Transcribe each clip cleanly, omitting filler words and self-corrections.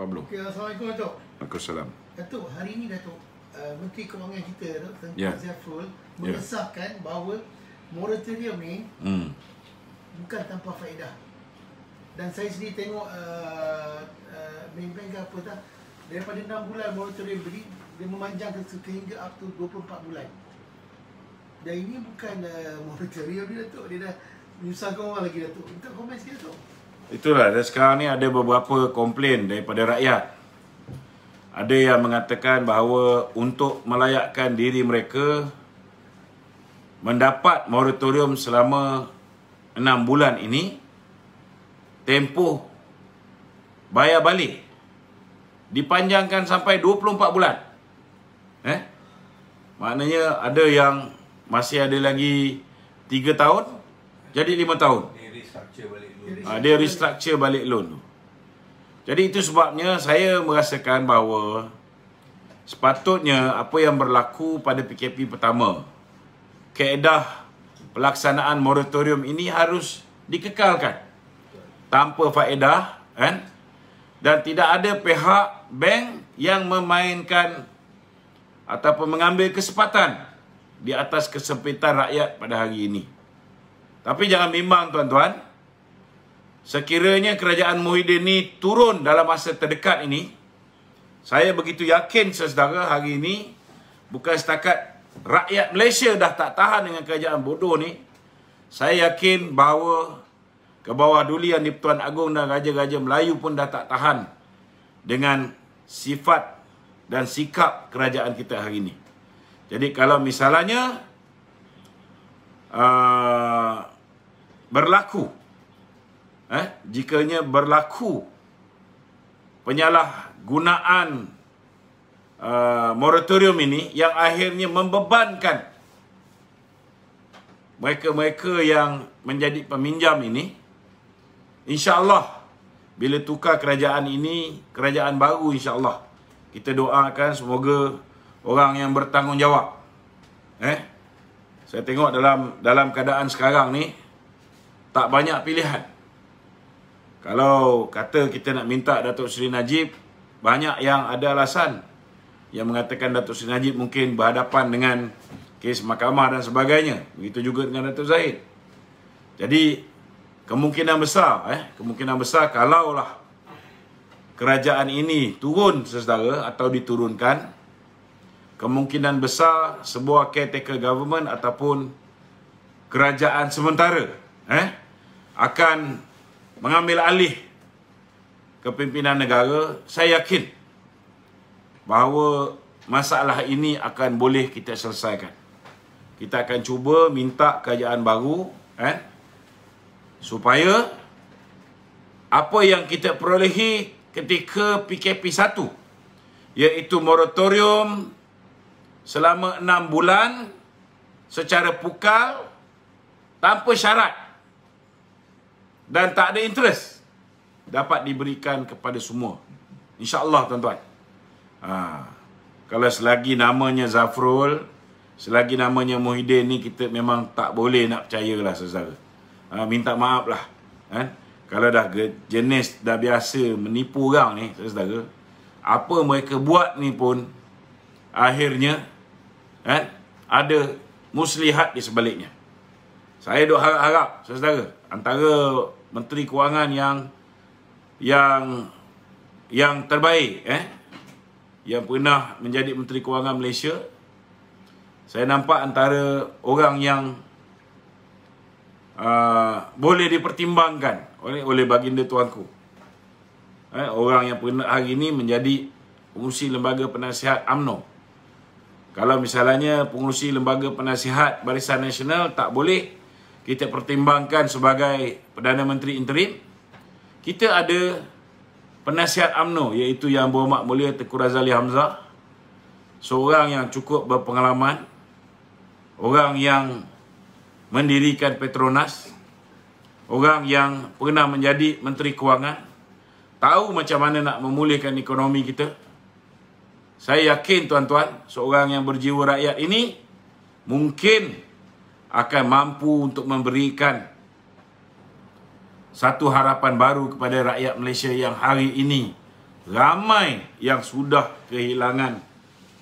Pablo. Okay, Assalamualaikum Datuk. Waalaikumsalam. Datuk, hari ini Datuk, Menteri Kewangan kita Tengku Zafrul mengesahkan bahawa moratorium ni bukan tanpa faedah. Dan saya sendiri tengok bank-bank ke apa tak, daripada 6 bulan moratorium beri, dia memanjang sehingga up to 24 bulan. Dan ini bukan moratorium dia Datuk, dia dah menyusahkan orang lagi Datuk. Minta komen sikit Datuk. Itulah, dan sekarang ni ada beberapa komplain daripada rakyat. Ada yang mengatakan bahawa untuk melayakkan diri mereka mendapat moratorium selama 6 bulan ini, tempoh bayar balik dipanjangkan sampai 24 bulan. Maknanya ada yang masih ada lagi 3 tahun jadi 5 tahun. Dia restructure balik loan. Jadi itu sebabnya saya merasakan bahawa sepatutnya apa yang berlaku pada PKP pertama, kaedah pelaksanaan moratorium ini harus dikekalkan tanpa faedah, kan? Dan tidak ada pihak bank yang memainkan ataupun mengambil kesempatan di atas kesempitan rakyat pada hari ini. Tapi jangan bimbang tuan-tuan, sekiranya kerajaan Muhyiddin ni turun dalam masa terdekat ini, saya begitu yakin saudara hari ini, bukan setakat rakyat Malaysia dah tak tahan dengan kerajaan bodoh ni, saya yakin bahawa ke bawah dulian di-Pertuan Agong dan Raja-Raja Melayu pun dah tak tahan dengan sifat dan sikap kerajaan kita hari ini. Jadi kalau misalnya jikanya berlaku penyalahgunaan moratorium ini yang akhirnya membebankan mereka-mereka yang menjadi peminjam ini, insya-Allah bila tukar kerajaan ini, kerajaan baru, insya-Allah kita doakan semoga orang yang bertanggungjawab. Saya tengok dalam keadaan sekarang ni tak banyak pilihan. Kalau kata kita nak minta Datuk Seri Najib, banyak yang ada alasan yang mengatakan Datuk Seri Najib mungkin berhadapan dengan kes mahkamah dan sebagainya. Begitu juga dengan Datuk Zahid. Jadi kemungkinan besar kalaulah kerajaan ini turun saudara atau diturunkan, kemungkinan besar sebuah caretaker government ataupun kerajaan sementara akan mengambil alih kepimpinan negara. Saya yakin bahawa masalah ini akan boleh kita selesaikan. Kita akan cuba minta kerajaan baru supaya apa yang kita perolehi ketika PKP 1, iaitu moratorium selama 6 bulan secara pukal tanpa syarat dan tak ada interest, dapat diberikan kepada semua, insya-Allah tuan-tuan. Kalau selagi namanya Zafrul, selagi namanya Muhyiddin ni, kita memang tak boleh nak percayalah saudara. Minta maaf lah kalau dah jenis dah biasa menipu orang ni saudara, apa mereka buat ni pun akhirnya ada muslihat di sebaliknya. Saya duk harap-harap saudara, antara Menteri Kewangan yang terbaik yang pernah menjadi Menteri Kewangan Malaysia, saya nampak antara orang yang boleh dipertimbangkan oleh baginda tuanku. Orang yang pernah hari ini menjadi pengurusi Lembaga Penasihat UMNO. Kalau misalnya pengurusi Lembaga Penasihat Barisan Nasional tak boleh kita pertimbangkan sebagai Perdana Menteri interim, kita ada penasihat UMNO, iaitu Yang Berhormat Mulia Tengku Razali Hamzah, seorang yang cukup berpengalaman, orang yang mendirikan Petronas, orang yang pernah menjadi Menteri Kewangan, tahu macam mana nak memulihkan ekonomi kita. Saya yakin tuan-tuan, seorang yang berjiwa rakyat ini mungkin akan mampu untuk memberikan satu harapan baru kepada rakyat Malaysia yang hari ini ramai yang sudah kehilangan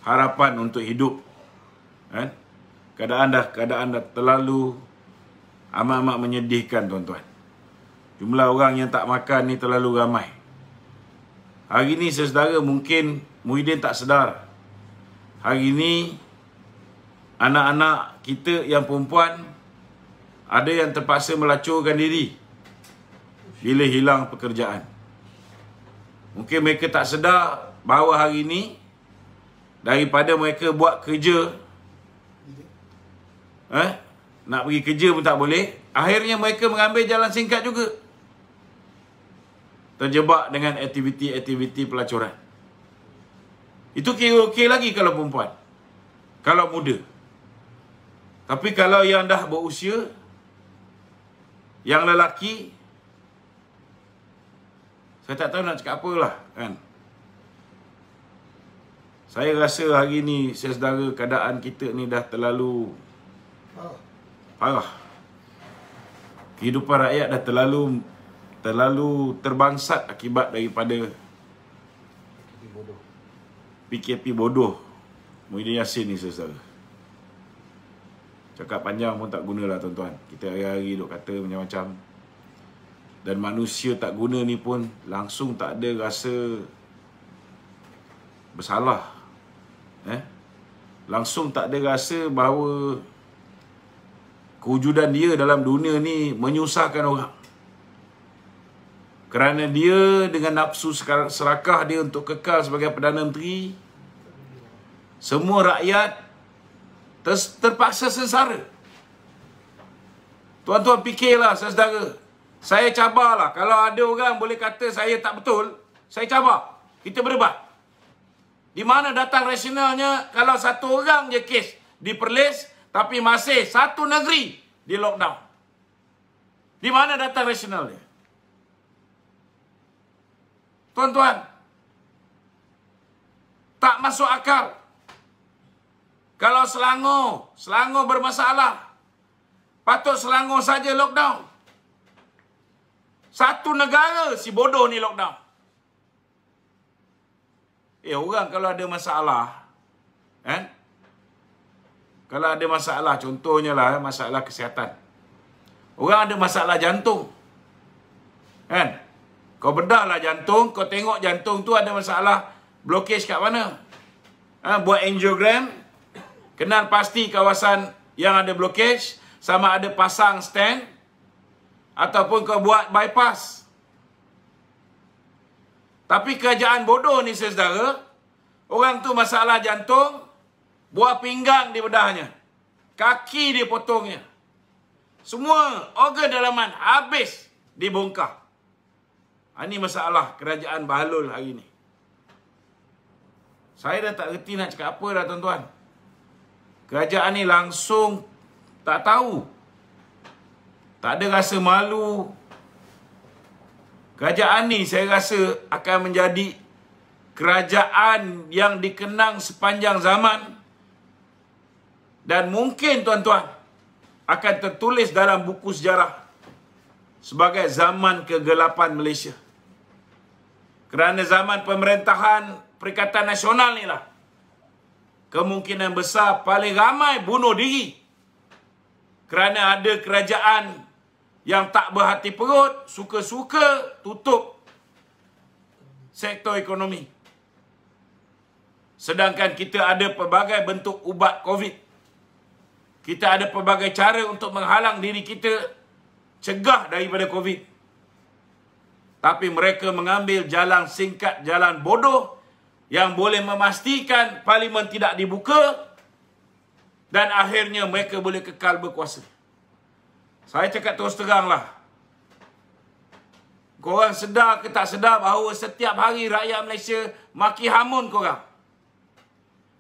harapan untuk hidup. Kan? Keadaan dah terlalu amat-amat menyedihkan, tuan-tuan. Jumlah orang yang tak makan ni terlalu ramai. Hari ni, saudara, mungkin Muhyiddin tak sedar. Hari ni, anak-anak kita yang perempuan ada yang terpaksa melacurkan diri bila hilang pekerjaan. Mungkin mereka tak sedar bahawa hari ini daripada mereka buat kerja, nak pergi kerja pun tak boleh, akhirnya mereka mengambil jalan singkat juga. Terjebak dengan aktiviti-aktiviti pelacuran. Itu kira okey lagi kalau perempuan, kalau muda. Tapi kalau yang dah berusia, yang lelaki, saya tak tahu nak cakap apalah, kan. Saya rasa hari ni, saudara, keadaan kita ni dah terlalu parah. Kehidupan rakyat dah terlalu terbangsat akibat daripada PKP bodoh Muhyiddin Yassin ni, saudara. Cakap panjang pun tak gunalah, tuan-tuan. Kita hari-hari duk kata macam-macam. Dan manusia tak guna ni pun langsung tak ada rasa bersalah. Langsung tak ada rasa bahawa kewujudan dia dalam dunia ni menyusahkan orang. Kerana dia dengan nafsu serakah dia untuk kekal sebagai Perdana Menteri, semua rakyat terpaksa sengsara. Tuan-tuan fikirlah, saudara. Saya cabarlah. Kalau ada orang boleh kata saya tak betul, saya cabar. Kita berdebat. Di mana datang rasionalnya kalau satu orang je kes di Perlis, tapi masih satu negeri di lockdown? Di mana datang rasionalnya? Tuan-tuan, tak masuk akal. Kalau Selangor bermasalah, patut Selangor saja lockdown. Satu negara si bodoh ni lockdown. Orang kalau ada masalah, kalau ada masalah, contohnya lah masalah kesihatan. Orang ada masalah jantung, kau bedahlah jantung, kau tengok jantung tu ada masalah blokage kat mana. Buat angiogram, kenal pasti kawasan yang ada blokage, sama ada pasang stand ataupun kau buat bypass. Tapi kerajaan bodoh ni, saudara, orang tu masalah jantung, buah pinggang di bedahnya, kaki dia potongnya, semua organ dalaman habis dibongkar. Ini masalah kerajaan Bahlul hari ni. Saya dah tak reti nak cakap apa dah, tuan-tuan. Kerajaan ni langsung tak tahu, tak ada rasa malu. Kerajaan ni saya rasa akan menjadi kerajaan yang dikenang sepanjang zaman. Dan mungkin, tuan-tuan, akan tertulis dalam buku sejarah sebagai zaman kegelapan Malaysia. Kerana zaman pemerintahan Perikatan Nasional ni lah kemungkinan besar paling ramai bunuh diri. Kerana ada kerajaan yang tak berhati perut, suka-suka tutup sektor ekonomi. Sedangkan kita ada pelbagai bentuk ubat COVID. Kita ada pelbagai cara untuk menghalang diri kita cegah daripada COVID. Tapi mereka mengambil jalan singkat, jalan bodoh yang boleh memastikan parlimen tidak dibuka dan akhirnya mereka boleh kekal berkuasa. Saya cakap terus teranglah. Korang sedar ke tak sedar bahawa setiap hari rakyat Malaysia maki hamun korang?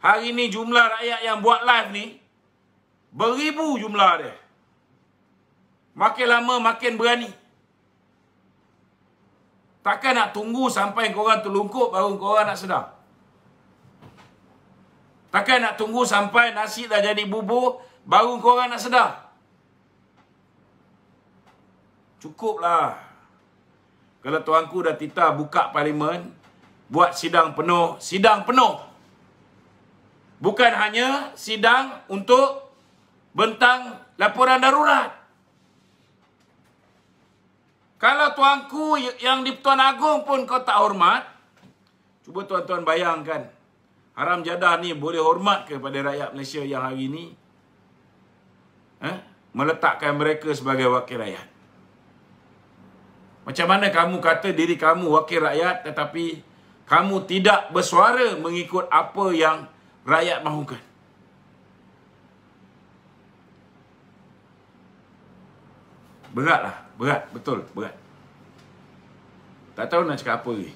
Hari ni jumlah rakyat yang buat live ni beribu jumlah dia. Makin lama makin berani. Takkan nak tunggu sampai korang terlungkup baru korang nak sedar? Takkan nak tunggu sampai nasi dah jadi bubur baru korang nak sedar? Cukuplah. Kalau tuanku dah titah buka parlimen, buat sidang penuh. Sidang penuh. Bukan hanya sidang untuk bentang laporan darurat. Kalau tuanku yang di Pertuan Agong pun kau tak hormat, cuba tuan-tuan bayangkan, Haram Jadah ni boleh hormat kepada rakyat Malaysia yang hari ini meletakkan mereka sebagai wakil rakyat. Macam mana kamu kata diri kamu wakil rakyat tetapi kamu tidak bersuara mengikut apa yang rakyat mahukan? Beratlah, berat, betul, berat. Tak tahu nak cakap apa lagi.